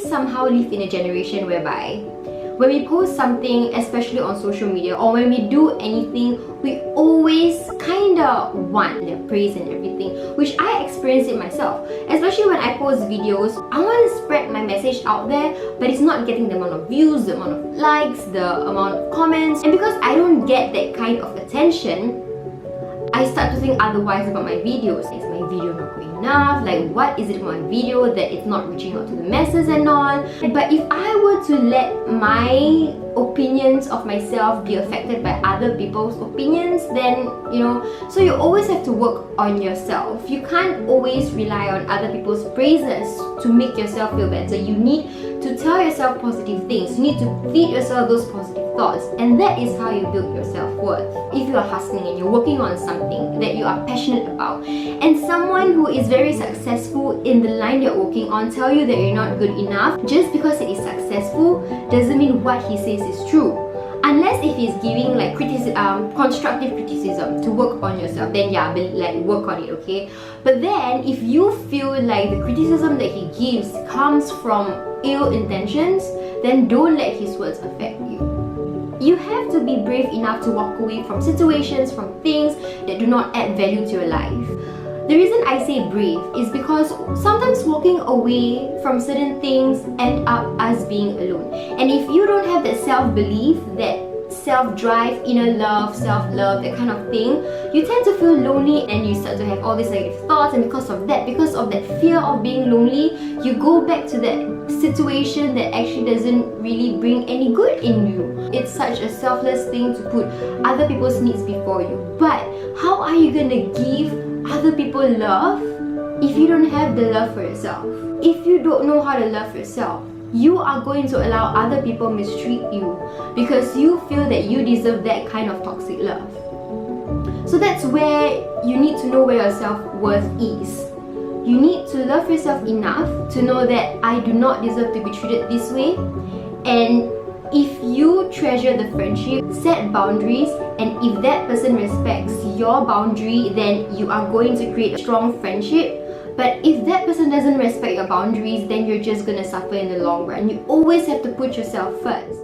somehow live in a generation whereby when we post something, especially on social media, or when we do anything, we always kinda want their praise and everything, which I experience it myself. Especially when I post videos, I want to spread my message out there, but it's not getting the amount of views, the amount of likes, the amount of comments. And because I don't get that kind of attention, I start to think otherwise about my videos. Is my video not good enough? Like, what is it about my video that it's not reaching out to the masses and all? But if I were to let my opinions of myself be affected by other people's opinions, then, you know, so you always have to work on yourself. You can't always rely on other people's praises to make yourself feel better. You need to tell yourself positive things. You need to feed yourself those positive thoughts, and that is how you build your self-worth. If you are hustling and you're working on something that you are passionate about, and someone who is very successful in the line you're working on tell you that you're not good enough, just because it is successful doesn't mean what he says is true. Unless if he's giving like constructive criticism to work on yourself, then yeah, like work on it, okay? But then if you feel like the criticism that he gives comes from ill intentions, then don't let his words affect you. You have to be brave enough to walk away from situations, from things that do not add value to your life. The reason I say brave is because sometimes walking away from certain things end up as being alone. And if you don't have that self-belief, that self-drive, inner love, self-love, that kind of thing, you tend to feel lonely and you start to have all these negative thoughts, and because of that fear of being lonely, you go back to that situation that actually doesn't really bring any good in you. It's such a selfless thing to put other people's needs before you. But how are you gonna give other people love if you don't have the love for yourself? If you don't know how to love yourself, you are going to allow other people mistreat you because you feel that you deserve that kind of toxic love. So that's where you need to know where your self-worth is. You need to love yourself enough to know that I do not deserve to be treated this way. And if you treasure the friendship, set boundaries, and if that person respects your boundary, then you are going to create a strong friendship. But if that person doesn't respect your boundaries, then you're just gonna suffer in the long run. You always have to put yourself first.